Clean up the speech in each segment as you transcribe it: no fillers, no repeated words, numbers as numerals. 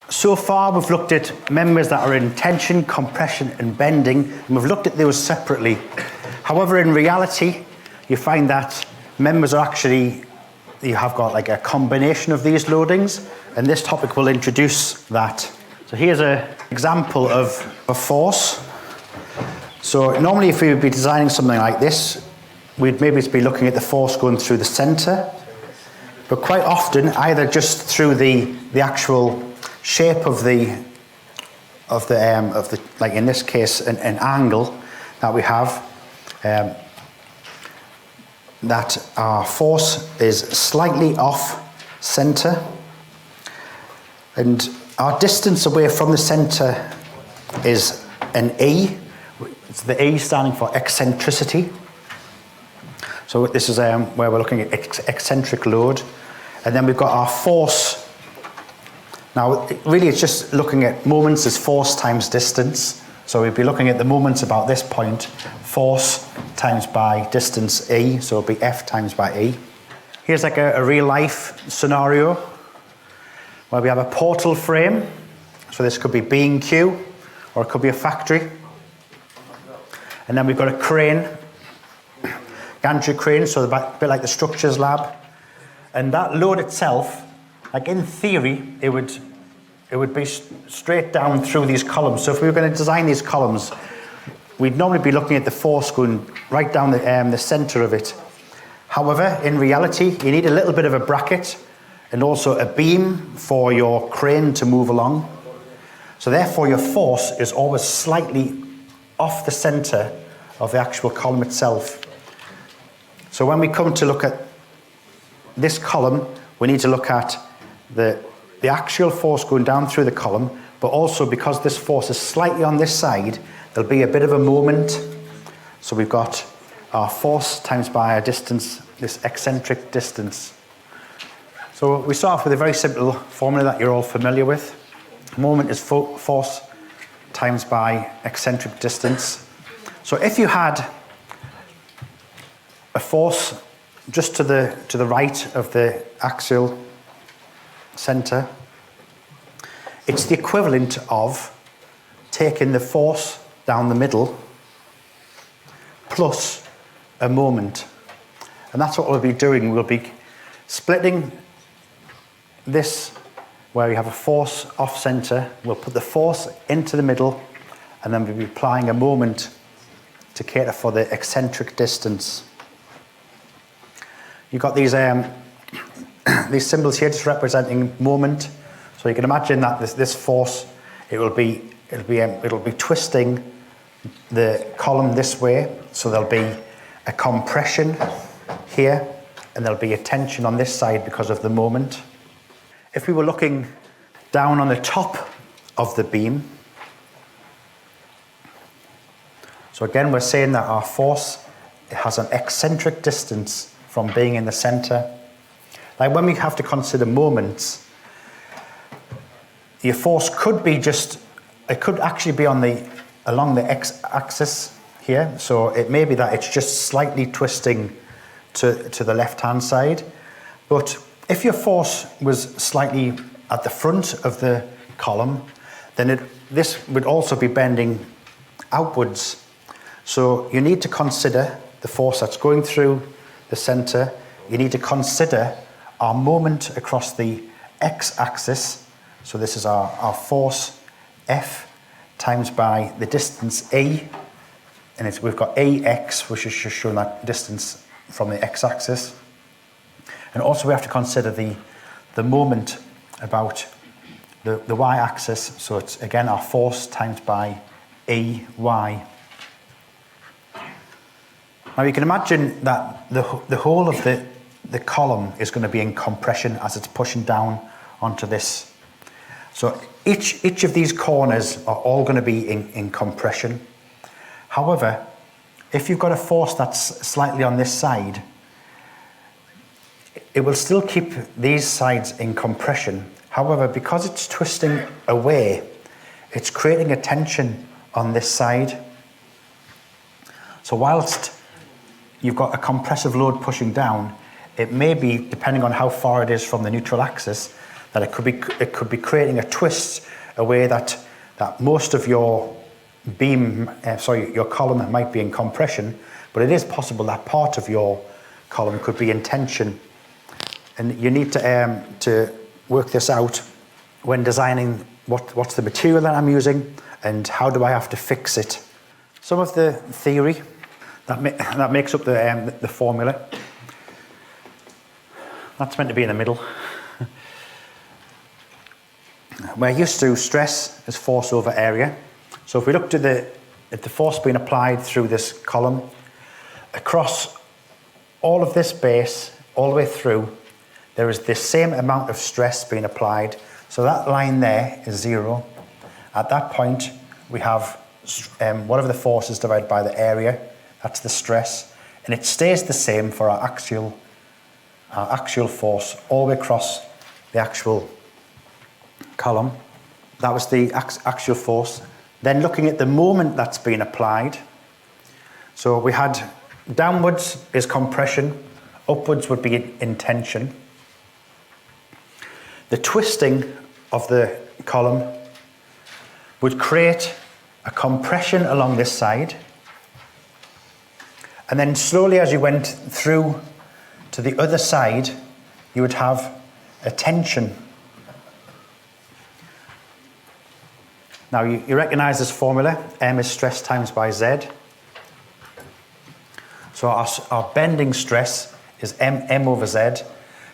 So far, we've looked at members that are in tension, compression, and bending, and we've looked at those separately. However, in reality, you find that members are actually, you have got like a combination of these loadings, and this topic will introduce that. So here's an example of a force. So normally if we would be designing something like this, we'd maybe be looking at the force going through the center, but quite often either just through the actual shape of the like in this case an angle that we have, that our force is slightly off center, and our distance away from the center is an E. It's the E standing for eccentricity. So this is where we're looking at eccentric load. And then we've got our force. Now, really it's just looking at moments as force times distance. So we'd be looking at the moments about this point, force times by distance E, so it'll be F times by E. Here's like a real life scenario where we have a portal frame. So this could be B&Q, or it could be a factory. And then we've got a crane, gantry crane, so a bit like the structures lab. And that load itself, like in theory, it would be straight down through these columns. So if we were going to design these columns, we'd normally be looking at the force going right down the center of it. However, in reality, you need a little bit of a bracket and also a beam for your crane to move along. So therefore, your force is always slightly off the center of the actual column itself. So when we come to look at this column, we need to look at the actual force going down through the column, but also because this force is slightly on this side, there'll be a bit of a moment. So we've got our force times by our distance, this eccentric distance. So we start off with a very simple formula that you're all familiar with. Moment is force times by eccentric distance. So if you had a force just to the right of the axial center, it's the equivalent of taking the force down the middle plus a moment. And that's what we'll be doing. We'll be splitting this where we have a force off center. We'll put the force into the middle, and then we'll be applying a moment to cater for the eccentric distance. You've got these symbols here just representing moment. So you can imagine that this force, it'll be twisting the column this way. So there'll be a compression here, and there'll be a tension on this side because of the moment. If we were looking down on the top of the beam, so again we're saying that our force, it has an eccentric distance from being in the center. Like when we have to consider moments, your force could be it could actually be along the x-axis here. So it may be that it's just slightly twisting to the left-hand side. But if your force was slightly at the front of the column, then this would also be bending outwards. So you need to consider the force that's going through the center. You need to consider our moment across the x-axis. So this is our force F times by the distance A. And we've got AX, which is just showing that distance from the x-axis. And also we have to consider the moment about the y-axis. So it's again our force times by AY. Now you can imagine that the whole of the column is going to be in compression as it's pushing down onto this. So each of these corners are all going to be in compression. However, if you've got a force that's slightly on this side, it will still keep these sides in compression. However, because it's twisting away, it's creating a tension on this side. So whilst you've got a compressive load pushing down, it may be, depending on how far it is from the neutral axis, that it could be creating a twist, a way that most of your your column might be in compression, but it is possible that part of your column could be in tension, and you need to work this out when designing what's the material that I'm using and how do I have to fix it. Some of the theory that makes up the formula, that's meant to be in the middle. We're used to stress as force over area. So if we looked at the force being applied through this column, across all of this base, all the way through, there is the same amount of stress being applied. So that line there is 0. At that point, we have whatever the force is divided by the area, that's the stress, and it stays the same for our axial force all the way across the actual column. That was the axial force. Then looking at the moment that's been applied, so we had downwards is compression, upwards would be in tension. The twisting of the column would create a compression along this side, and then slowly as you went through to the other side, you would have a tension. Now you recognize this formula, M is stress times by Z. So our bending stress is M over Z.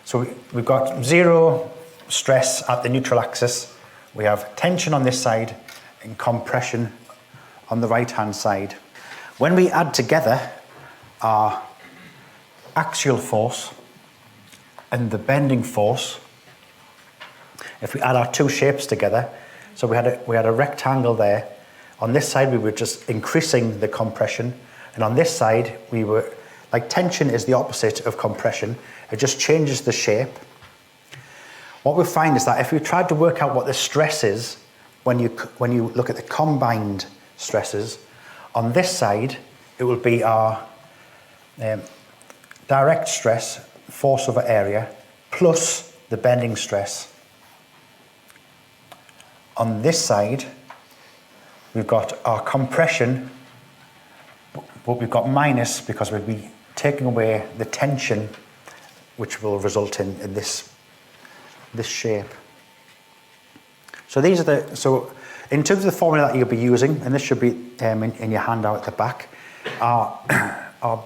So we've got 0 stress at the neutral axis. We have tension on this side and compression on the right-hand side. When we add together our axial force and the bending force, if we add our two shapes together, so we had a rectangle there. On this side, we were just increasing the compression, and on this side, we were, like tension is the opposite of compression. It just changes the shape. What we find is that if we tried to work out what the stress is when you look at the combined stresses, on this side, it will be our direct stress, force over area, plus the bending stress. On this side, we've got our compression, but we've got minus because we'll be taking away the tension, which will result in this shape. So these are so in terms of the formula that you'll be using, and this should be in your handout at the back, our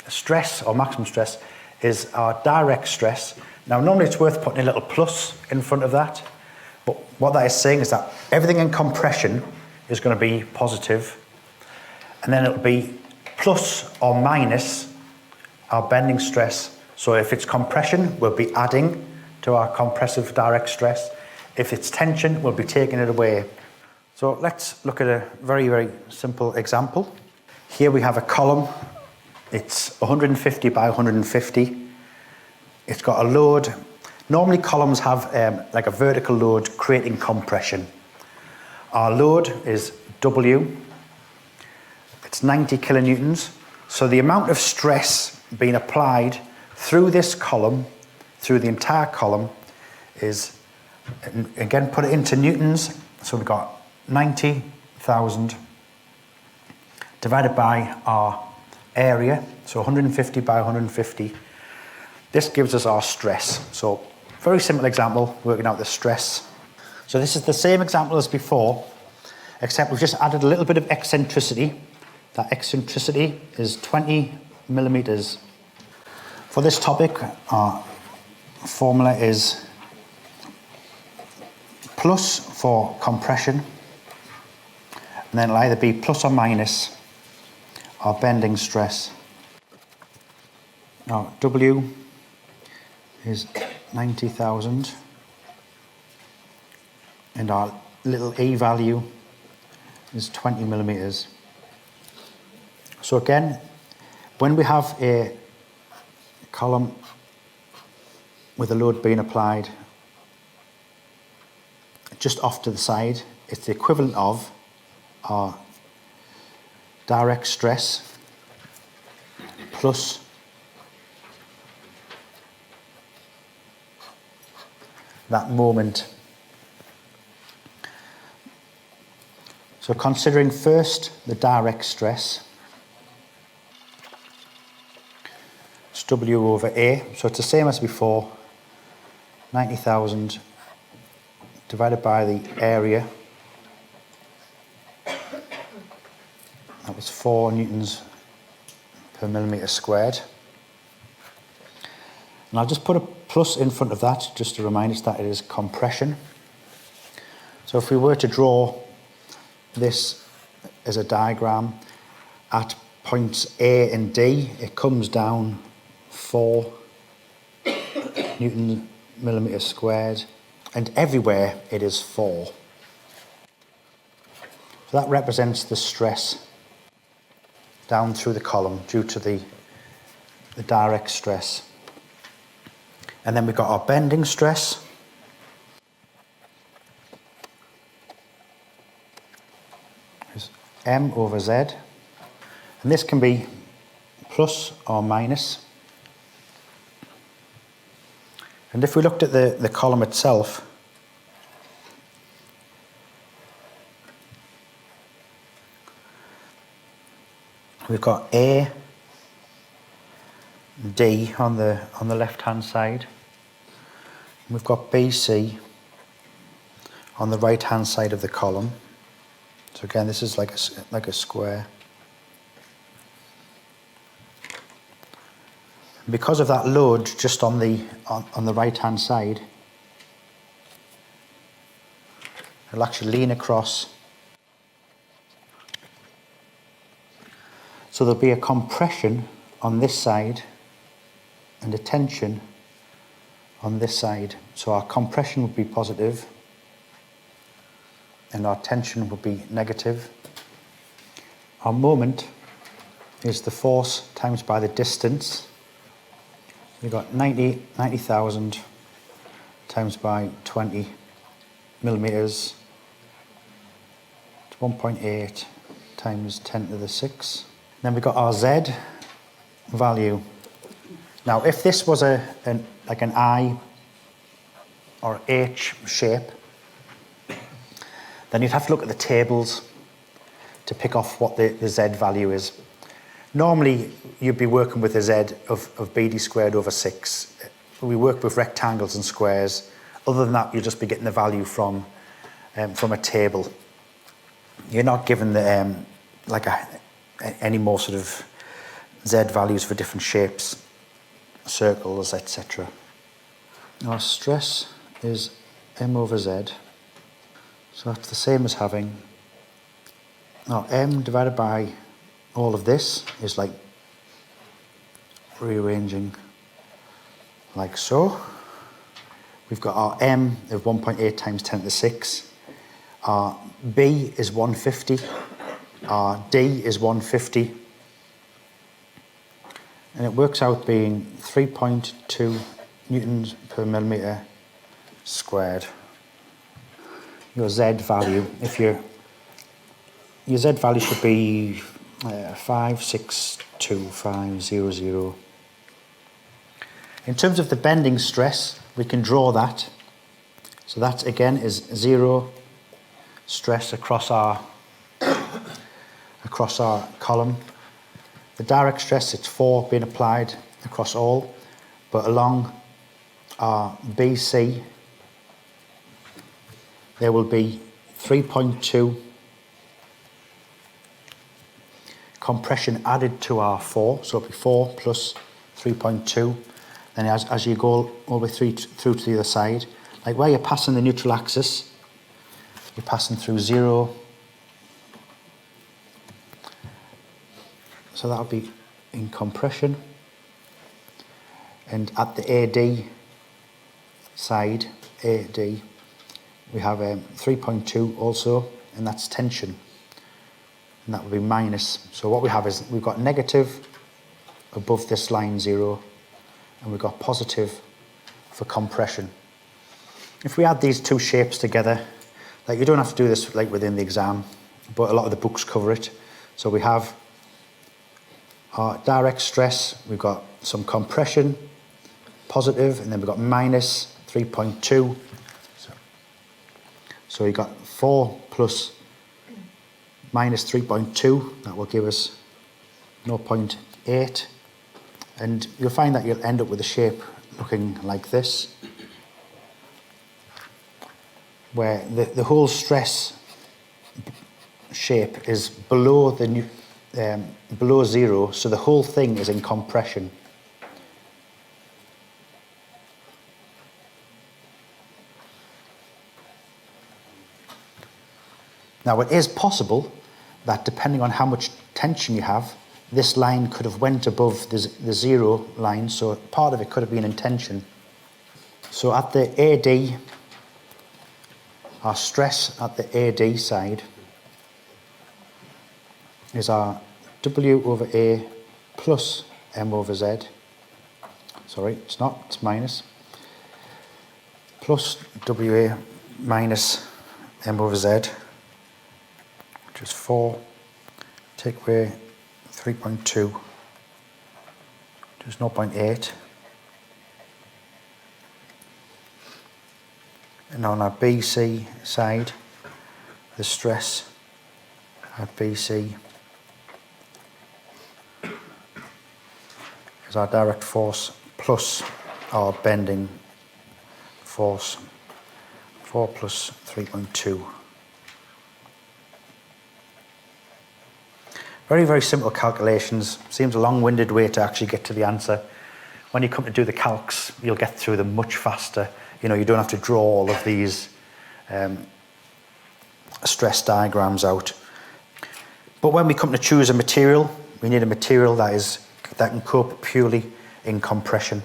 stress or maximum stress is our direct stress. Now normally it's worth putting a little plus in front of that. But what that is saying is that everything in compression is going to be positive, and then it'll be plus or minus our bending stress. So if it's compression, we'll be adding to our compressive direct stress. If it's tension, we'll be taking it away. So let's look at a very, very simple example. Here we have a column. It's 150 by 150. It's got a load. Normally columns have like a vertical load creating compression. Our load is W. It's 90 kilonewtons. So the amount of stress being applied through this column, through the entire column, is, again, put it into newtons. So we've got 90,000 divided by our area, so 150 by 150. This gives us our stress. So very simple example, working out the stress. So this is the same example as before, except we've just added a little bit of eccentricity. That eccentricity is 20 millimeters. For this topic, our formula is plus for compression, and then it'll either be plus or minus our bending stress. Now W is 90,000, and our little E value is 20 millimeters. So again, when we have a column with a load being applied just off to the side, it's the equivalent of our direct stress plus that moment. So considering first the direct stress, it's W over A, so it's the same as before, 90,000 divided by the area, that was 4 newtons per millimetre squared. And I'll just put a plus in front of that just to remind us that it is compression. So if we were to draw this as a diagram, at points A and D, it comes down 4 Newton millimetre squared, and everywhere it is 4. So that represents the stress down through the column due to the direct stress. And then we've got our bending stress. Is M over Z. And this can be plus or minus. And if we looked at the column itself, we've got A, D on the left hand side. We've got BC on the right hand side of the column. So again, this is like a square. Because of that load just on the right hand side, it'll actually lean across. So there'll be a compression on this side and a tension on this side. So our compression would be positive and our tension would be negative. Our moment is the force times by the distance. We've got 90,000 times by 20 millimetres. It's 1.8 times 10 to the 6. Then we've got our Z value. Now, if this was like an I or H shape, then you'd have to look at the tables to pick off what the Z value is. Normally, you'd be working with a Z of BD squared over 6. We work with rectangles and squares. Other than that, you'll just be getting the value from a table. You're not given the any more sort of Z values for different shapes, circles, etc. Our stress is M over Z. So that's the same as having, now M divided by all of this is like rearranging like so. We've got our M of 1.8 times 10 to the 6. Our B is 150. Our D is 150. And it works out being 3.2 newtons per millimetre squared. Your Z value, your Z value should be 562,500. In terms of the bending stress, we can draw that. So that again is 0 stress across our column. The direct stress, it's 4 being applied across all, but along our BC, there will be 3.2 compression added to our 4, so it'll be 4 plus 3.2. Then as you go all the way through to the other side, like where you're passing the neutral axis, you're passing through 0. So that'll be in compression. And at the AD side, AD, we have 3.2 also, and that's tension. And that will be minus. So what we have is we've got negative above this line 0, and we've got positive for compression. If we add these two shapes together, like you don't have to do this like within the exam, but a lot of the books cover it. So we have our direct stress, we've got some compression, positive, and then we've got minus 3.2. So you got 4 plus minus 3.2, that will give us 0.8. And you'll find that you'll end up with a shape looking like this, where the whole stress shape is below below zero, so the whole thing is in compression. Now it is possible that depending on how much tension you have, this line could have went above the zero line, so part of it could have been in tension. So at the AD, our stress at the AD side is our W over A plus M over Z. Sorry, it's not, it's minus. Plus WA minus M over Z, which is 4. Take away 3.2, which is 0.8. And on our BC side, the stress at BC is our direct force plus our bending force, 4 plus 3.2. Very, very simple calculations. Seems a long-winded way to actually get to the answer. When you come to do the calcs, you'll get through them much faster. You know, you don't have to draw all of these stress diagrams out. But when we come to choose a material, we need a material that can cope purely in compression.